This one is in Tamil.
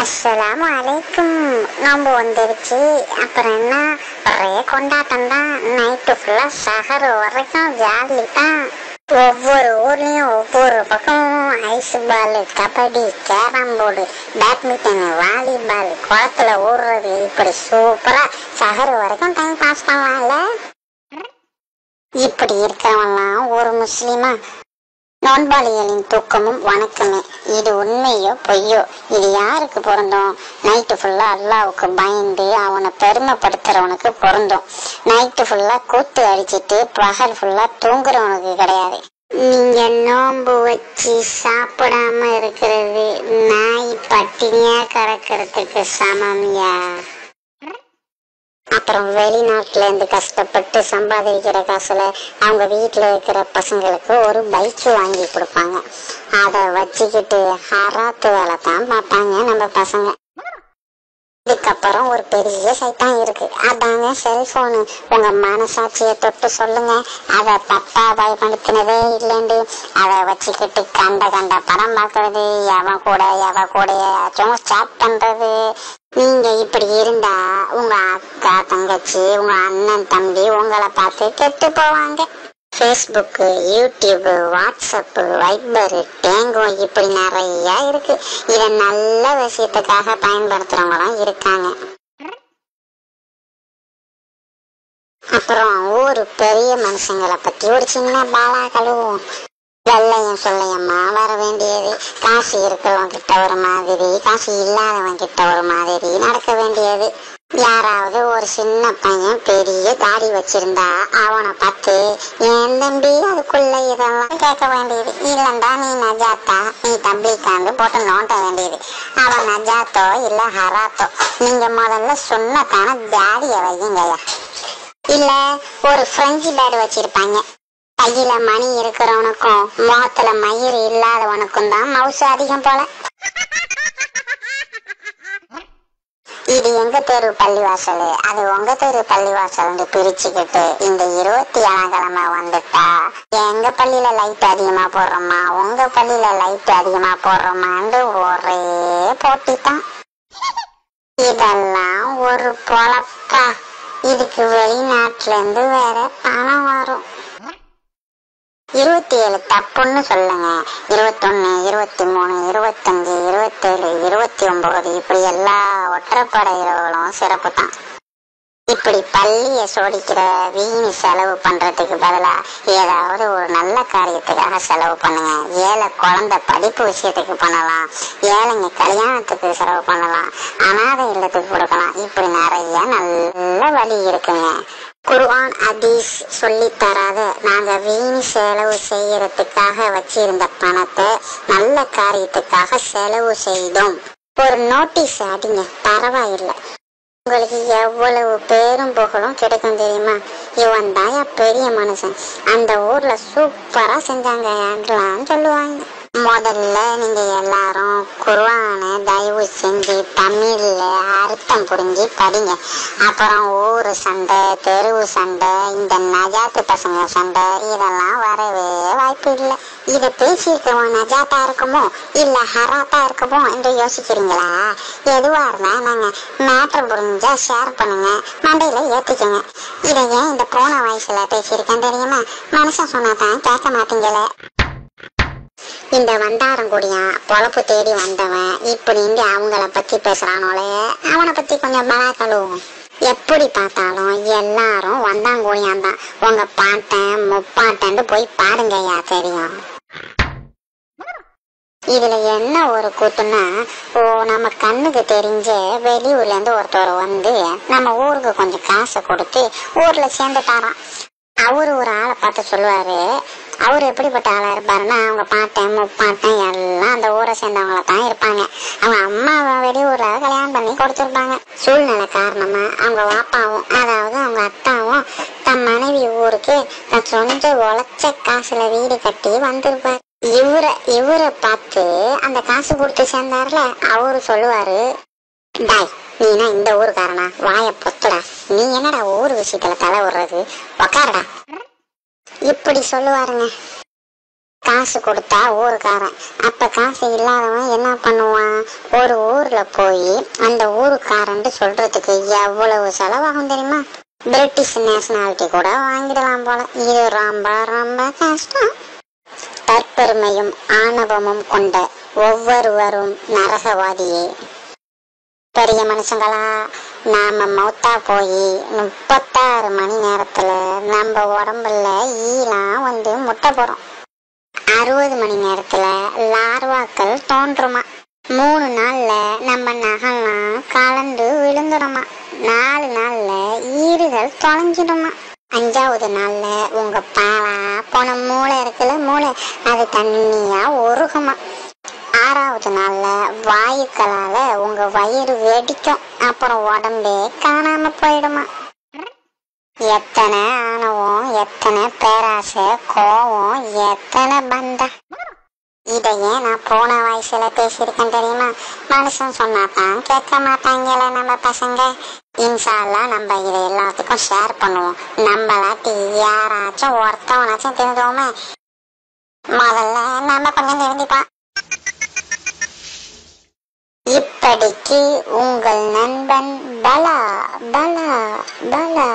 அஸ்ஸலாமு அலைக்கும். நோம்பு வந்துருச்சு. அப்புறம் என்ன, ஒரே கொண்டாட்டம் தான். நைட்டு ஃபுல்லா சஹர் வரைக்கும் ஜாலி தான். ஒவ்வொரு ஊர்லயும் ஒவ்வொரு பக்கமும் ice ball, kabaddi, carrom board, badminton, volleyball, குளத்துல ஊடுறது, இப்படி சூப்பரா சஹர் வரைக்கும் டைம் பாஸ் பண்ணலாம்ல. இப்படி இருக்கிறவன்லாம் ஒரு முஸ்லிமா? நோன்பாளிகளின் தூக்கமும் வணக்கமே. இது உண்மையோ பொய்யோ, இது யாருக்கு பொருந்தும்? நைட்டு ஃபுல்லா அல்லாவுக்கு பயந்து அவனை பெருமைப்படுத்துறவனுக்கு பொருந்தும். நைட்டு ஃபுல்லா கூத்து அடிச்சிட்டு பகல் ஃபுல்லா தூங்குறவனுக்கு கிடையாது. நீங்க நோன்பு வச்சு சாப்பிடாம இருக்கிறது நாய் பட்டினியா கறக்கிறதுக்கு சமம்யா. அப்புறம் வெளிநாட்டுல இருந்து கஷ்டப்பட்டு சம்பாதிக்கிற காசுல அவங்க வீட்டுல இருக்கிற பசங்களுக்கு ஒரு பைக் வாங்கி கொடுப்பாங்க. அத வச்சுக்கிட்டு ஹராத்து வேலை தான் பார்ப்பாங்க நம்ம பசங்க. இதுக்கப்புறம் ஒரு பெரிய சைட்டான் இருக்கு, அதாங்க செல்போனு. உங்க மனசாட்சியை தொட்டு சொல்லுங்க, அத தப்பா பயன்படுத்தினதே இல்லைண்டு அதை வச்சுக்கிட்டு கண்ட படம் பார்க்கறது, எவ கூடயாச்சும் சாட் பண்றது. நீங்க இப்படி இருந்தா உங்க அக்கா, தங்கச்சி, உங்க அண்ணன், தம்பி உங்களை பார்த்து கெட்டு போவாங்க. Facebook, YouTube, WhatsApp, wiper, tango, இப்படி நிறைய இருக்கு. இத நல்ல விஷயத்துக்காக பயன்படுத்துறவங்களும் இருக்காங்க. அப்புறம் ஒரு பெரிய மனுஷங்களை பத்தி ஒரு சின்ன பாலா கழுவும். வெள்ளையும் சொல்லையம்மா வர வேண்டியது. காசு இருக்கிறவன் கிட்ட ஒரு மாதிரி, காசு இல்லாதவன் கிட்ட ஒரு மாதிரி நடக்க வேண்டியது. யாராவது ஒரு சின்ன பையன் பெரிய தாடி வச்சிருந்தா அவனை பார்த்து என் தம்பி அதுக்குள்ள இதெல்லாம் கேட்க வேண்டியது. இல்லண்டா நீ நஜாத்தா, நீ தம்பிக்காண்டு போட்டு நோண்ட வேண்டியது. அவன் நஜாத்தோ இல்ல ஹராத்தோ. நீங்க முதல்ல சொன்னதான தாடிய வையுங்கய்யா. இல்ல ஒரு பிரெஞ்சு பேடு வச்சிருப்பாங்க. கையில மணி இருக்கிறவனுக்கும் முகத்துல மயிறு இல்லாதவனுக்கும் தான் மவுசு அதிகம் போல. இது எங்க தெரு பள்ளிவாசல், அது உங்க தெரு பள்ளிவாசல் பிரிச்சுக்கிட்டு இந்த 27ஆம் கிழமை வந்துட்டா எங்க பள்ளியில லைட் அதிகமா போடுறோமா, உங்க பள்ளியில லைட் அதிகமா போடுறோமான்னு ஒரே போட்டி தான். இதெல்லாம் ஒரு பொழப்பா? இதுக்கு வெளிநாட்டுல இருந்து வேற பணம் வரும். 27 தப்புன்னு சொல்லுங்க. 21, 23, 25, 27, 29 இப்படி எல்லா ஒற்றைப்படை இரவுகளும் சிறப்பு தான். இப்படி பள்ளிய சோடிக்கிற வீண் செலவு பண்றதுக்கு பதிலா ஏதாவது ஒரு நல்ல காரியத்துக்காக செலவு பண்ணுங்க. ஏழை குழந்தை படிப்பு விஷயத்துக்கு பண்ணலாம், ஏழைங்க கல்யாணத்துக்கு செலவு பண்ணலாம், அனாதை இல்லத்துக்கு கொடுக்கலாம். இப்படி நிறைய நல்ல வழி இருக்குங்க. குர்ஆன் ஹதீஸ் சொல்லி தராத நாங்க வீண் செலவு செய்யறதுக்காக வச்சிருந்த பணத்தை நல்ல காரியத்துக்காக செலவு செய்தோம். ஒரு நோட்டீஸ் அடிங்க, பரவாயில்லை. உங்களுக்கு எவ்வளவு பேரும் புகழும் கிடைக்கும் தெரியுமா? இவன் தாயா பெரிய மனுஷன், அந்த ஊர்ல சூப்பரா செஞ்சாங்கன்னு சொல்லுவாங்க. முதல்ல நீங்க எல்லாரும் குர்ஆனை தயவு செஞ்சு தமிழ்ல அர்த்தம் புரிஞ்சு படிங்க. அப்புறம் ஊரு சண்டை, தெருவு சண்டை, இந்த நஜாத்து பசங்க சண்டை இதெல்லாம் வரவே வாய்ப்பு இல்லை. இத பேசியிருக்கவன் நஜாத்தா இருக்குமோ இல்ல ஹராத்தா இருக்குமோ என்று யோசிக்கிறீங்களா? எதுவா இருந்தா நாங்க மேட்டர் புரிஞ்சா ஷேர் பண்ணுங்க, மண்டையில ஏத்திக்கோங்க. இதை ஏன் இந்த போன வயசுல பேசியிருக்கேன் தெரியுமா? மனுஷன் சொன்னாதான் கேட்க மாட்டீங்களே. இந்த வண்டாரங்குடியா பொழப்பு தேடி வந்தவன் இப்படின்னு அவங்கள பத்தி பேசுறானோலே, அவனை பத்தி கொஞ்சம் பலா கழுவும். எப்படி பார்த்தாலும் எல்லாரும் வந்தாங்கூடியான். உங்க பாட்டன் முப்பாட்டன்னு போய் பாருங்கய்யா, தெரியும். இதுல என்ன ஒரு கூத்துன்னா, நம்ம கண்ணுக்கு தெரிஞ்ச வெளியூர்ல இருந்து ஒருத்தர் வந்து நம்ம ஊருக்கு கொஞ்சம் காசை கொடுத்து ஊர்ல சேர்ந்துட்டாராம். அவரு ஒரு ஆளை பார்த்து சொல்லுவாரு, அவரு எப்படிப்பட்ட ஆளா இருப்பாருன்னா, அவங்க பாட்டன் முப்பாட்டன் எல்லாம் அந்த ஊரை சேர்ந்தவங்கள தான் இருப்பாங்க. அவங்க அம்மாவை வெளியூர்ல கல்யாணம் பண்ணி கொடுத்துருப்பாங்க. சூழ்நிலை காரணமா அவங்க வாப்பாவும் அதாவது அவங்க அத்தாவும் தன் மனைவி ஊருக்கு தன் சொந்த உழைச்ச காசுல வீடு கட்டி வந்திருப்பாரு. இவரை பார்த்து அந்த காசு கொடுத்து சேர்ந்தாருல, அவரு சொல்லுவாரு, டாய் நீனா இந்த ஊருக்காரனா, வாய பொத்துடா, நீ என்னடா ஊர் விஷயத்துல தலை விடுறது, உக்காரடா, இப்படி சொல்லுவாருங்க. காசு கொடுத்தா ஊருக்காரன். அப்ப காசு இல்லாதவன் என்ன பண்ணுவான்? ஒரு ஊர்ல போய் அந்த ஊருக்காரன் சொல்றதுக்கு எவ்வளவு செலவாகும் தெரியுமா? பிரிட்டிஷ் நேஷனாலிட்டி கூட வாங்கிடலாம் போல. இது ரொம்ப ரொம்ப கஷ்டம். தற்பெருமையும் ஆணவமும் கொண்ட ஒவ்வொருவரும் நரகவாதியே. பெரிய மனுஷங்களா, நாம மௌத்தா போய் 36 மணி நேரத்துல நம்ம உடம்புல ஈலாம் முட்டை போடும். 60 மணி நேரத்துல லார்வாக்கள் தோன்றுமா. 3 நாள்ல நம்ம நகெல்லாம் கலந்து விழுந்துடுமா. 4 நாள்ல ஈறுகள் தொலைஞ்சிடுமா. 5வது நாள்ல உங்க பாலா போன மூளை இருக்குல்ல, மூளை அது தண்ணியா உருகுமா. 6வது நாள்ல வாயுக்களால உங்க வயிறு வெடிக்கும். அப்புறம் உடம்பே காணாம போயிடுமா. எத்தனை ஆணவம், எத்தனை பேராசை, கோவம், எத்தனை பந்தா. இதையே நான் போன வயசுல பேசியிருக்கேன் தெரியுமா? மனுஷன் சொன்னாதான் கேட்க மாட்டாங்கல்ல நம்ம பசங்க. இன்ஷா அல்லாஹ் நம்ம இதை எல்லாத்துக்கும் ஷேர் பண்ணுவோம். நம்மளாட்டி யாராச்சும் ஒருத்தவனாச்சும் தெரிஞ்சோமே. முதல்ல நம்ம கொஞ்சம் தெரிஞ்சுப்பான். இப்படிக்கு உங்கள் நண்பன் பலா பலா பலா.